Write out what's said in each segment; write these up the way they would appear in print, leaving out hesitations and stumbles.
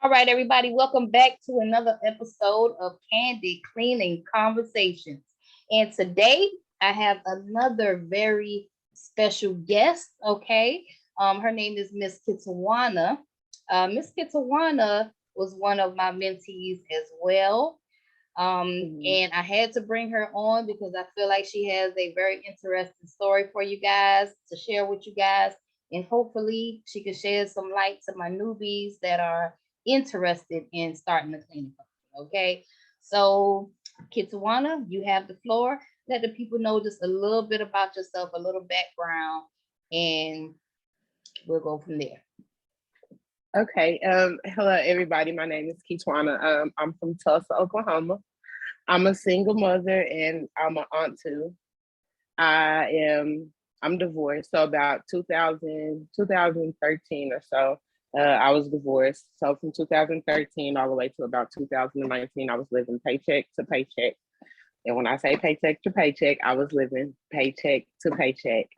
All right, everybody, welcome back to another episode of Candid Cleaning Conversations. And today I have another very special guest. Okay, her name is Miss Kitawana. Miss Kitawana was one of my mentees as well. Mhm. And I had to bring her on because I feel like she has a very interesting story for you guys to share with you guys. And hopefully she can shed some light to my newbies that are interested in starting a cleaning company. Okay. So Kitwana, you have the floor. Let the people know just a little bit about yourself, a little background, and we'll go from there. Okay. Hello, everybody. My name is Kitwana. I'm from Tulsa, Oklahoma. I'm a single mother and I'm an aunt too. I am. I'm divorced. So about 2013 or so, I was divorced. So from 2013 all the way to about 2019, I was living paycheck to paycheck. And when I say paycheck to paycheck, I was living paycheck to paycheck.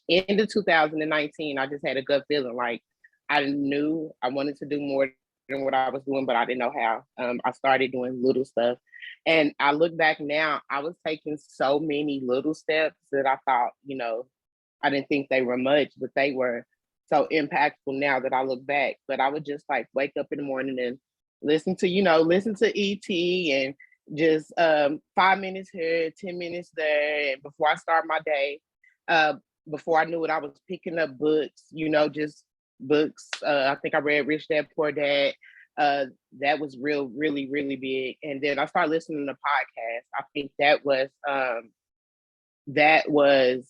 Into 2019, I just had a gut feeling like I knew I wanted to do more than what I was doing, but I didn't know how. I started doing little stuff. And I look back now, I was taking so many little steps that I thought, I didn't think they were much, but they were so impactful now that I look back. But I would just like wake up in the morning and listen to ET and just 5 minutes here, 10 minutes there. And before I start my day, uh, before I knew it, I was picking up books, just books. I think I read Rich Dad Poor Dad. That was really, really big. And then I started listening to podcasts. I think that was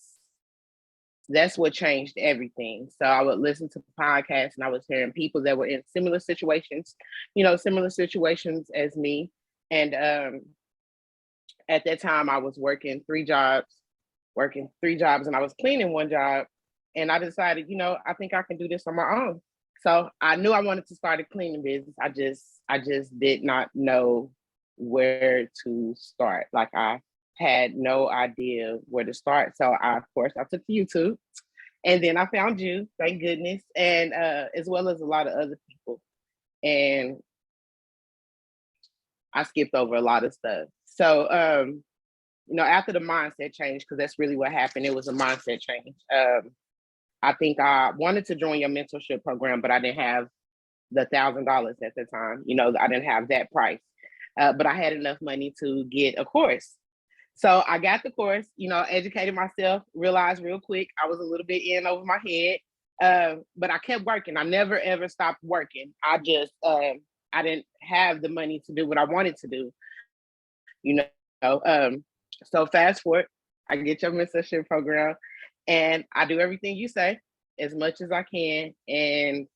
that's what changed everything. So I would listen to podcasts and I was hearing people that were in similar situations as me. And at that time I was working three jobs and I was cleaning one job. And I decided, I think I can do this on my own. So I knew I wanted to start a cleaning business. I just did not know where to start. Like I had no idea where to start. So of course I took to YouTube and then I found you, thank goodness, and as well as a lot of other people. And I skipped over a lot of stuff. So after the mindset change, because that's really what happened, it was a mindset change. I think I wanted to join your mentorship program, but I didn't have the $1,000 at the time. I didn't have that price, but I had enough money to get a course. So I got the course, educated myself, realized real quick I was a little bit in over my head, but I kept working. I never ever stopped working. I didn't have the money to do what I wanted to do, So fast forward, I get your mentorship program, and I do everything you say as much as I can, and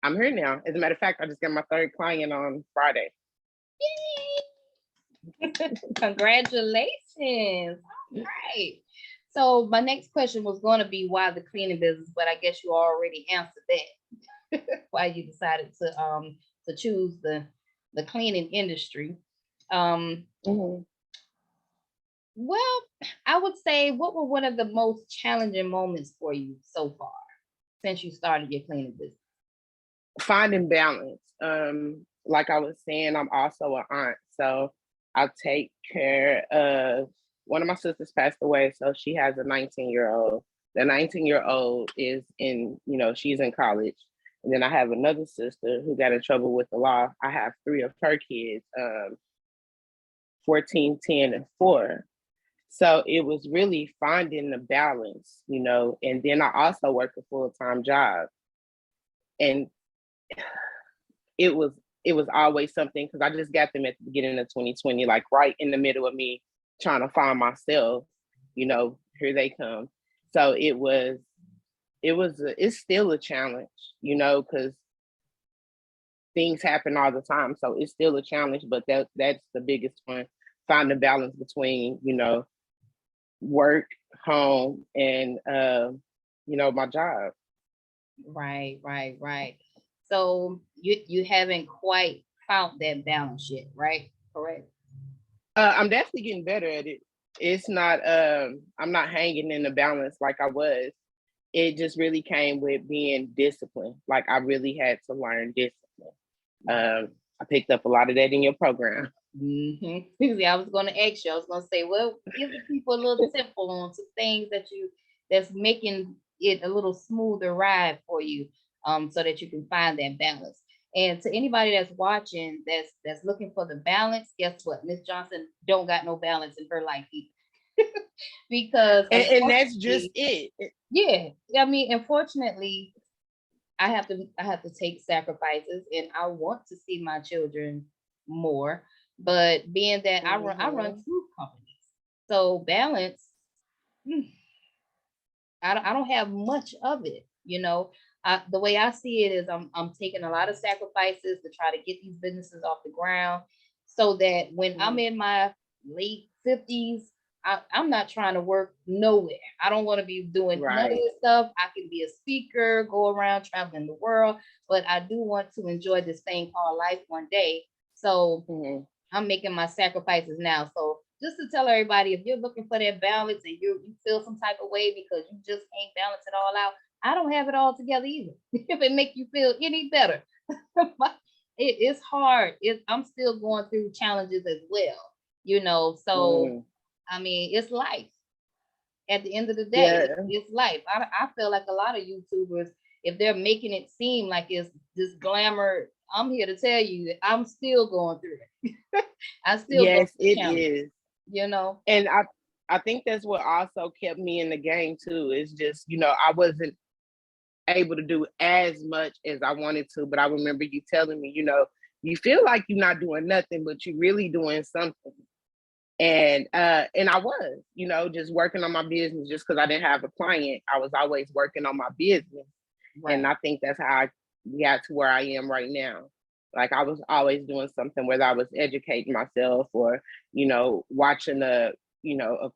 I'm here now. As a matter of fact, I just got my third client on Friday. Congratulations. All right. So my next question was going to be why the cleaning business, but I guess you already answered that. Why you decided to choose the cleaning industry. Mhm. Well, I would say what were one of the most challenging moments for you so far since you started your cleaning business? Finding balance. Like I was saying, I'm also an aunt, so I take care of one of my sisters passed away, so she has a 19-year-old. The 19-year-old is she's in college. And then I have another sister who got in trouble with the law. I have three of her kids, 14, 10, and 4. So it was really finding the balance, and then I also work a full-time job. And it was it was always something because I just got them at the beginning of 2020, like right in the middle of me trying to find myself. Here they come. So it's still a challenge, because things happen all the time. So it's still a challenge, but that's the biggest one. Find the balance between work, home, and my job. Right, right, right. So you haven't quite found that balance yet, right? Correct. I'm definitely getting better at it. It's not I'm not hanging in the balance like I was. It just really came with being disciplined. Like I really had to learn discipline. I picked up a lot of that in your program. See, I was going to ask you. I was going to say, well, give the people a little tip on some things that's making it a little smoother ride for you, so that you can find that balance. And to anybody that's watching, that's looking for the balance, guess what? Miss Johnson don't got no balance in her life either, because And that's just it. Yeah, I mean, unfortunately, I have to take sacrifices, and I want to see my children more. But being that I run two companies, so balance, hmm, I don't have much of it. The way I see it is I'm taking a lot of sacrifices to try to get these businesses off the ground, so that when I'm in my late 50s, I'm not trying to work nowhere. I don't want to be doing none of Right. this stuff. I can be a speaker, go around traveling the world, but I do want to enjoy this thing called life one day. So I'm making my sacrifices now. So just to tell everybody, if you're looking for that balance and you feel some type of way because you just can't balance it all out, I don't have it all together either. If it make you feel any better, it's hard. I'm still going through challenges as well. So I mean, it's life. At the end of the day, Yeah. it's life. I feel like a lot of YouTubers, if they're making it seem like it's this glamour, I'm here to tell you that I'm still going through it. I still go Yes, through it challenges, is. you know. And I think that's what also kept me in the game too. Is just, I wasn't able to do as much as I wanted to, but I remember you telling me, you feel like you're not doing nothing, but you're really doing something. And I was, just working on my business. Just because I didn't have a client, I was always working on my business. Right. And I think that's how I got to where I am right now. Like, I was always doing something, whether I was educating myself or, watching a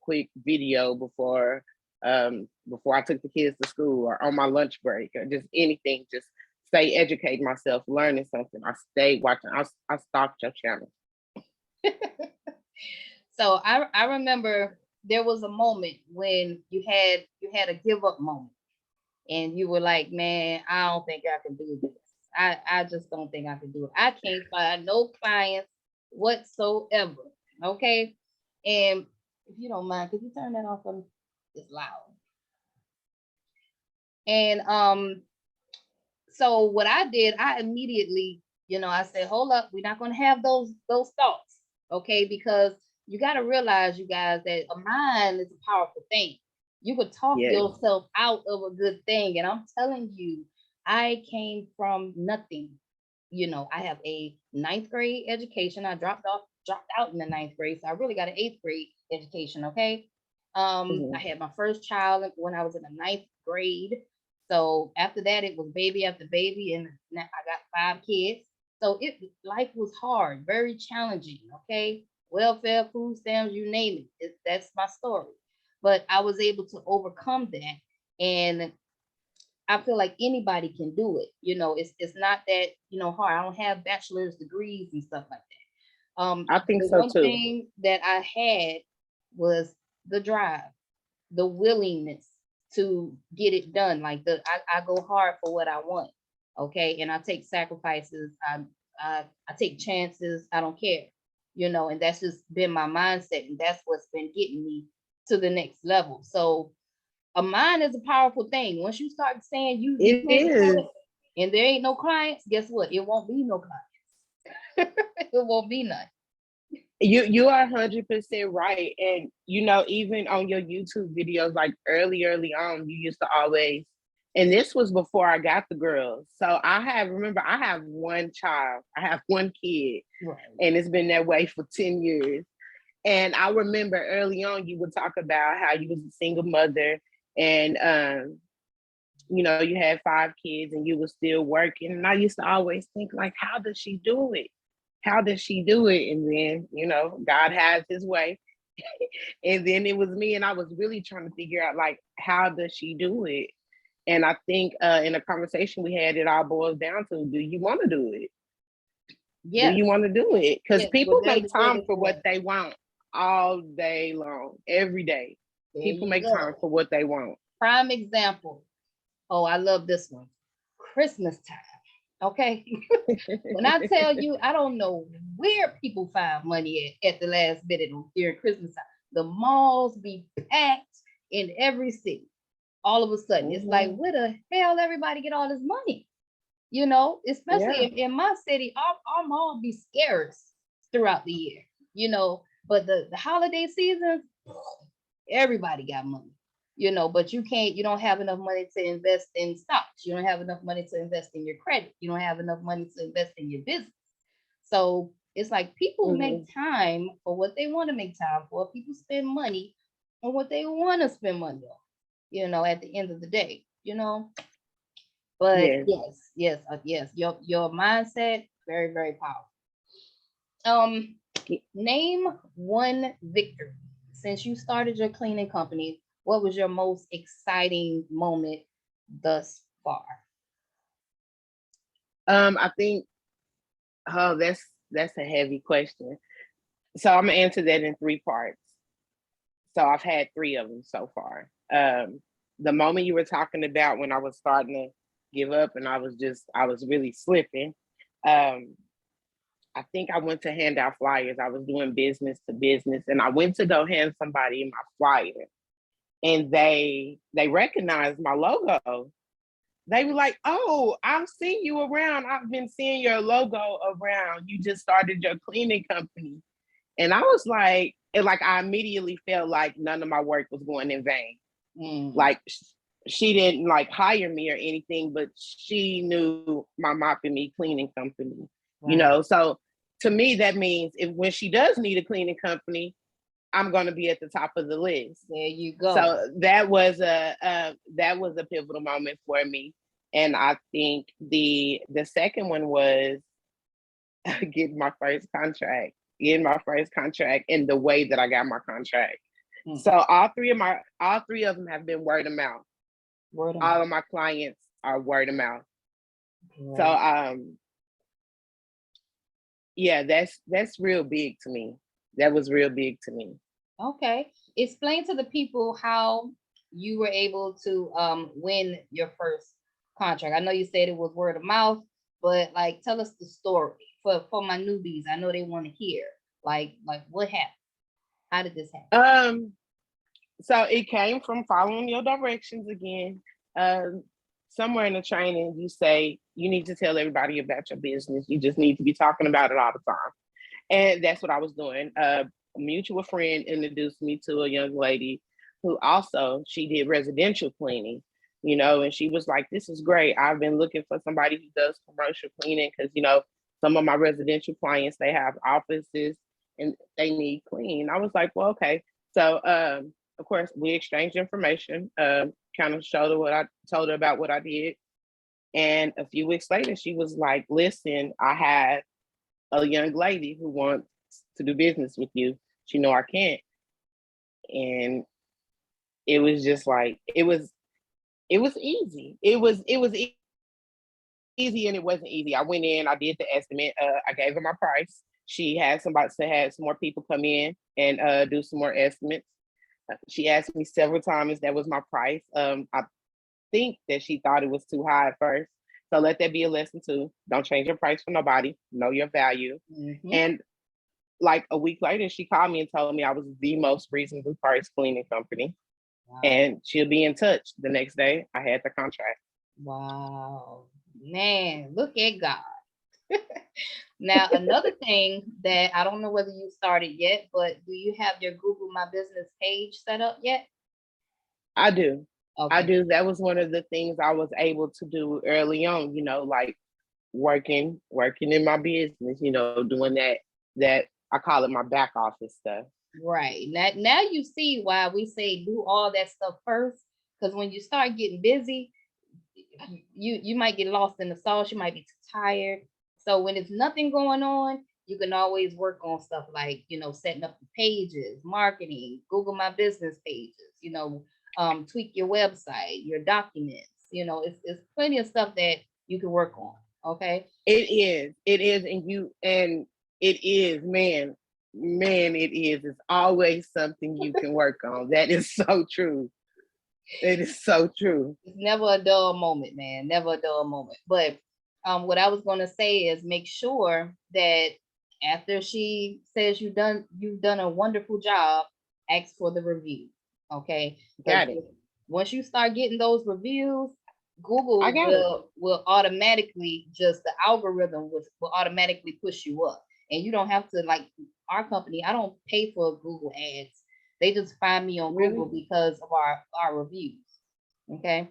quick video before I took the kids to school, or on my lunch break, or just anything, just stay educating myself, learning something. I stayed watching. I stalked your channel. So I remember there was a moment when you had a give up moment, and you were like, man, I don't think I can do this. I just don't think I can do it. I can't find no clients whatsoever. Okay. And if you don't mind, could you turn that off? It's loud. And so what I did, I immediately, I said, hold up, we're not gonna have those thoughts. Okay, because you got to realize, you guys, that a mind is a powerful thing. You could talk Yes. yourself out of a good thing. And I'm telling you, I came from nothing. I have a ninth grade education. I dropped out in the ninth grade. So I really got an eighth grade education. Okay. I had my first child when I was in the ninth grade. So after that, it was baby after baby, and now I got 5 kids. So life was hard, very challenging. Okay, welfare, food stamps, you name it. That's my story. But I was able to overcome that, and I feel like anybody can do it. It's not that hard. I don't have bachelor's degrees and stuff like that. I think The so one too. thing that I had was the drive, the willingness to get it done. Like I go hard for what I want. Okay. And I take sacrifices. I take chances. I don't care. And that's just been my mindset. And that's what's been getting me to the next level. So a mind is a powerful thing. Once you start saying you It can't do is. it and there ain't no clients, guess what? It won't be no clients. It won't be none. You are 100% right. And even on your YouTube videos, like early on, you used to always, and this was before I got the girls. So I have one child, I have one kid, Right. and it's been that way for 10 years. And I remember early on, you would talk about how you was a single mother, and you had 5 kids and you were still working. And I used to always think, like, how does she do it? How does she do it? And then, God has his way. And then it was me, and I was really trying to figure out, like, how does she do it? And I think in a conversation we had, it all boils down to, do you want to do it? Yes. Do you want to do it? Because Yes. people Whatever make time it for what was. they want all day long, every day. There People you make go. time for what they want. Prime example. Oh, I love this one. Christmas time. Okay. When I tell you, I don't know where people find money at the last minute during Christmas time. The malls be packed in every city. All of a sudden, it's like, Mm-hmm. where the hell everybody get all this money? Especially Yeah. in my city, our mall be scarce throughout the year, but the holiday seasons, everybody got money, but you don't have enough money to invest in stocks. You don't have enough money to invest in your credit. You don't have enough money to invest in your business. So it's like people Mm-hmm. make time for what they want to make time for. People spend money on what they want to spend money on, at the end of the day, but Yes. yes, your mindset, very, very powerful. Um, Name one victory since you started your cleaning company. What was your most exciting moment thus far? I think, oh, that's a heavy question. So I'm gonna answer that in three parts. So I've had three of them so far. The moment you were talking about when I was starting to give up and I was really slipping. Um, I think I went to hand out flyers. I was doing business to business, and I went to go hand somebody my flyer, and they recognized my logo. They were like, "Oh, I've seen you around. I've been seeing your logo around. You just started your cleaning company." And I was like, I immediately felt like none of my work was going in vain. Mm, Like she didn't like hire me or anything, but she knew my Mop and Me cleaning company. right. So to me that means if when she does need a cleaning company, I'm going to be at the top of the list. There you go. So that was a pivotal moment for me. And I think the second one was getting my first contract, and the way that I got my contract. Mm, So all three of them have been word of mouth. word of All mouth. of my clients are word of mouth. So Great. yeah, that's real big to me. That was real big to me. Okay. Explain to the people how you were able to win your first contract. I know you said it was word of mouth, but like tell us the story for my newbies. I know they want to hear. Like what happened? How did this happen? Um so it came from following your directions again. Um Somewhere in the training you say you need to tell everybody about your business. You just need to be talking about it all the time. And that's what I was doing. A mutual friend introduced me to a young lady who also she did residential cleaning, and she was like, "This is great. I've been looking for somebody who does commercial cleaning because some of my residential clients they have offices and they need clean." I was like, "Well, okay." So of course we exchanged information. Kind of showed her what I told her about what I did, and a few weeks later she was like, "Listen, I have a young lady who wants to do business with you. She know I can't." And it was just like it was easy. It was easy and it wasn't easy. I went in, I did the estimate, I gave her my price. She had somebody to have some more people come in and do some more estimates. She asked me several times that was my price. I think that she thought it was too high at first. So let that be a lesson too. Don't change your price for nobody. Know your value. Mm-hmm. And like a week later, she called me and told me I was the most reasonably priced cleaning company. Wow. And she'll be in touch. The next day, I had the contract. Wow. Man, look at God. Now, another thing that I don't know whether you started yet, but do you have your Google My Business page set up yet? I do. I Okay. do. That was one of the things I was able to do early on, like working in my business, doing that I call it my back office stuff. Right. Now you see why we say do all that stuff first. Because when you start getting busy, you might get lost in the sauce. You might be too tired. So when there's nothing going on, you can always work on stuff like setting up the pages, marketing, Google My Business pages. Tweak your website, your documents. It's plenty of stuff that you can work on. Okay. It is, and it is, man, it is. It's always something you can work on. That is so true. It is so true. It's never a dull moment, man. Never a dull moment. But what I was going to say is make sure that after she says you've done a wonderful job, ask for the review. Okay, because Got it. once you start getting those reviews, I Google got it. will automatically, just the algorithm will automatically push you up, and you don't have to, like our company. I don't pay for Google ads. They just find me on Really? Google because of our reviews. Okay,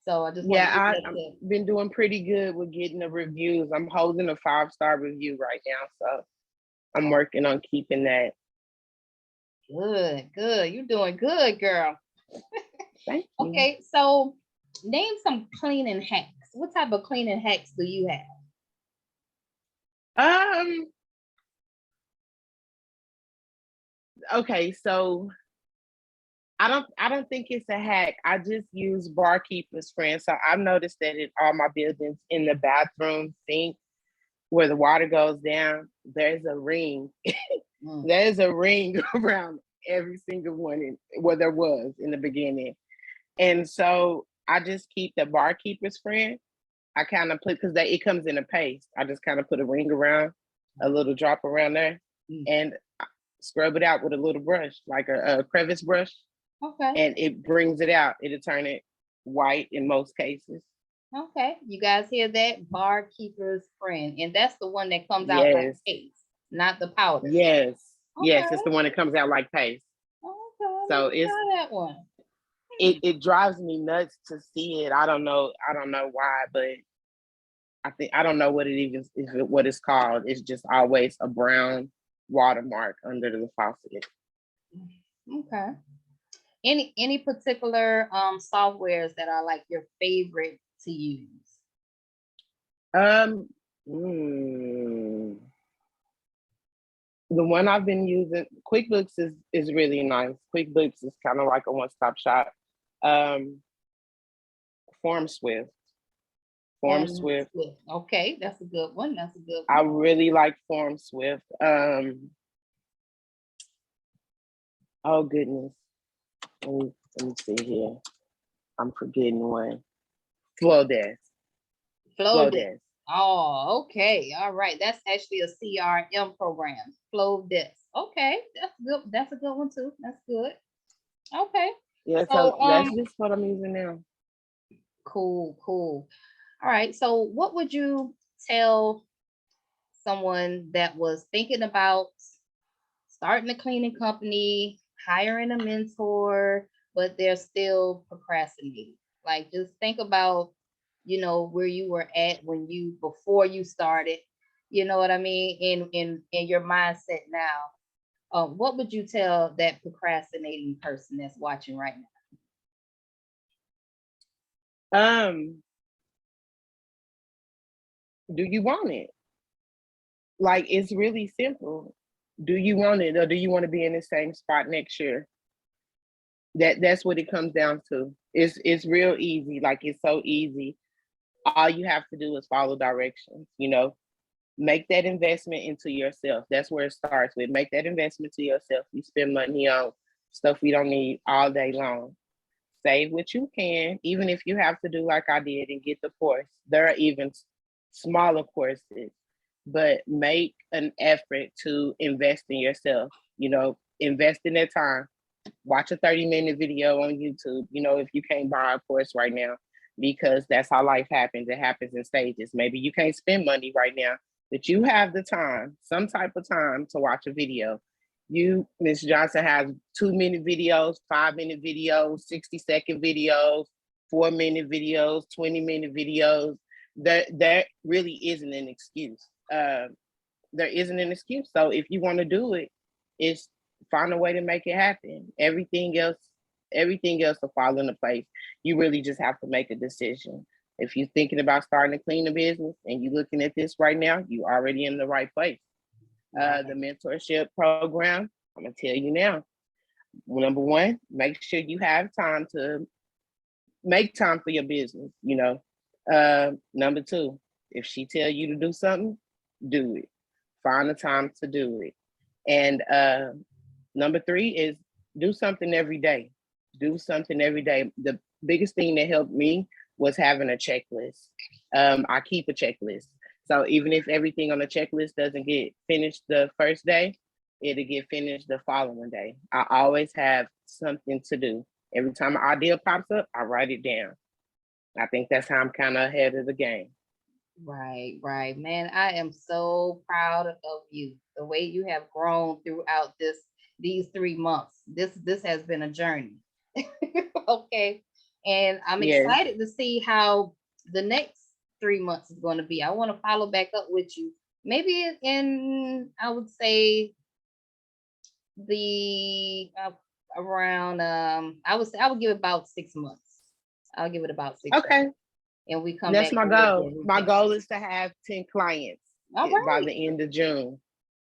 so I just want to give Yeah, that I've tip. been doing pretty good with getting the reviews. I'm holding a 5-star review right now, so I'm working on keeping that. Good, good. You're doing good, girl. Thank you. Okay, so name some cleaning hacks. What type of cleaning hacks do you have? Okay, so I don't think it's a hack. I just use barkeeper's friend. So I've noticed that in all my buildings, in the bathroom sink where the water goes down, there's a ring. There's a ring around every single one where there was in the beginning. And so I just keep the barkeeper's friend. I kind of put, because it comes in a paste. I just kind of put a ring around, a little drop around there, and scrub it out with a little brush, like a crevice brush. Okay. And it brings it out. It'll turn it white in most cases. Okay. You guys hear that? Barkeeper's friend. And that's the one that comes out like Yes. paste, not the powder. Yes. Okay. Yes, it's the one that comes out like paste. Okay. So Let's try that one. It drives me nuts to see it. I don't know why, but I don't know what it even what it's called. It's just always a brown watermark under the faucet. Okay. Any particular softwares that are like your favorite to use? Um mm, the one I've been using, QuickBooks is really nice. QuickBooks is kind of like a one-stop shop. FormSwift. FormSwift. Okay, that's a good one. That's a good one. I really like FormSwift. Oh goodness. Let me see here. I'm forgetting one. Flowdesk. Flowdesk. Oh, okay. All right. That's actually a CRM program. Flowdesk. Okay, that's good. That's a good one too. That's good. Okay. Yeah, so that's just what I'm using now. Cool, cool. All right. So what would you tell someone that was thinking about starting a cleaning company, hiring a mentor, but they're still procrastinating? Like, just think about, where you were at before you started, you know what I mean, in your mindset now. What would you tell that procrastinating person that's watching right now? Do you want it? Like, it's really simple. Do you want it, or do you want to be in the same spot next year? That's what it comes down to. It's real easy. Like, it's so easy. All you have to do is follow directions, make that investment into yourself. That's where it starts with. Make that investment to yourself. You spend money on stuff we don't need all day long. Save what you can, even if you have to do like I did and get the course. There are even smaller courses, but make an effort to invest in yourself. Invest in that time. Watch a 30-minute video on YouTube, if you can't buy a course right now, because that's how life happens. It happens in stages. Maybe you can't spend money right now, but you have the time, some type of time, to watch a video. Ms. Johnson, has 2-minute videos, 5-minute videos, 60-second videos, 4-minute videos, 20-minute videos. There really isn't an excuse. There isn't an excuse. So if you want to do it, it's find a way to make it happen. Everything else will fall into place. You really just have to make a decision. If you're thinking about starting a cleaning business and you're looking at this right now, you're already in the right place. The mentorship program, I'm gonna tell you now. Number one, make sure you have time to make time for your business. Number two, if she tell you to do something, do it. Find the time to do it. And number three is do something every day. Do something every day. The biggest thing that helped me was having a checklist. I keep a checklist. So even if everything on the checklist doesn't get finished the first day, it'll get finished the following day. I always have something to do. Every time an idea pops up, I write it down. I think that's how I'm kind of ahead of the game. Right, right. Man, I am so proud of you. The way you have grown throughout these 3 months. This has been a journey. Okay. And I'm Yes. excited to see how the next 3 months is going to be. I want to follow back up with you. Maybe in I would say the around I would give it about 6 months. I'll give it about 6 months. Okay. And we come That's back my and we'll do goal. a My recap. goal is to have 10 clients All by right. the end of June.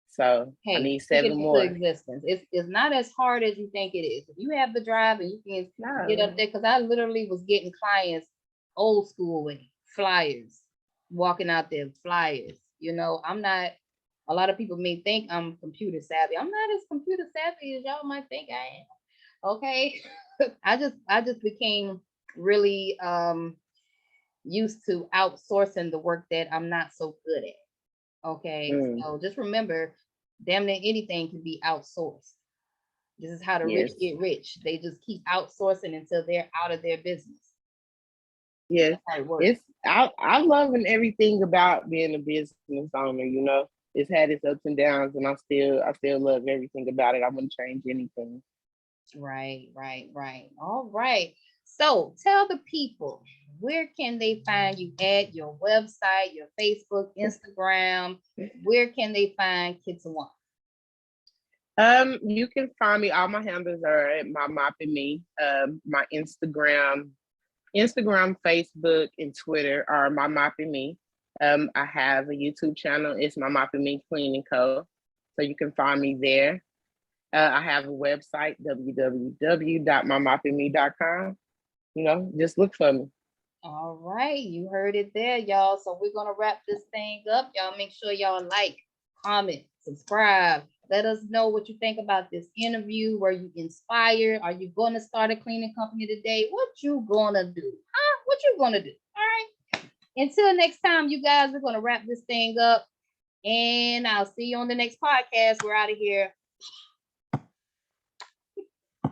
So I Hey, need speak it 7 into more. existence. It's not as hard as you think it is. If you have the drive and you can get up No. there, because I literally was getting clients old school with flyers, walking out there, flyers. I'm not, a lot of people may think I'm computer savvy. I'm not as computer savvy as y'all might think I am. Okay. I just became really used to outsourcing the work that I'm not so good at. Okay. Mm, So just remember, damn near anything can be outsourced. This is how the rich yes. get rich. They just keep outsourcing until they're out of their business. Yes. That's how it works. It's I'm loving everything about being a business owner, you know. It's had its ups and downs and I still love everything about it. I wouldn't change anything. Right, right, right. All right. So tell the people, where can they find you at? Your website, your Facebook, Instagram. Where can they find Kids One? You can find me. All my handles are at My Mop and Me. My Instagram, Facebook, and Twitter are My Mop and Me. I have a YouTube channel. It's My Mop and Me Cleaning Co. So you can find me there. I have a website, www.mymopandme.com. You know, just look for me. All right, you heard it there, y'all. So we're gonna wrap this thing up. Y'all make sure y'all like, comment, subscribe. Let us know what you think about this interview. Were you inspired? Are you gonna start a cleaning company today? What you gonna do? Huh? What you gonna do? All right. Until next time, you guys, we're gonna wrap this thing up. And I'll see you on the next podcast. We're out of here.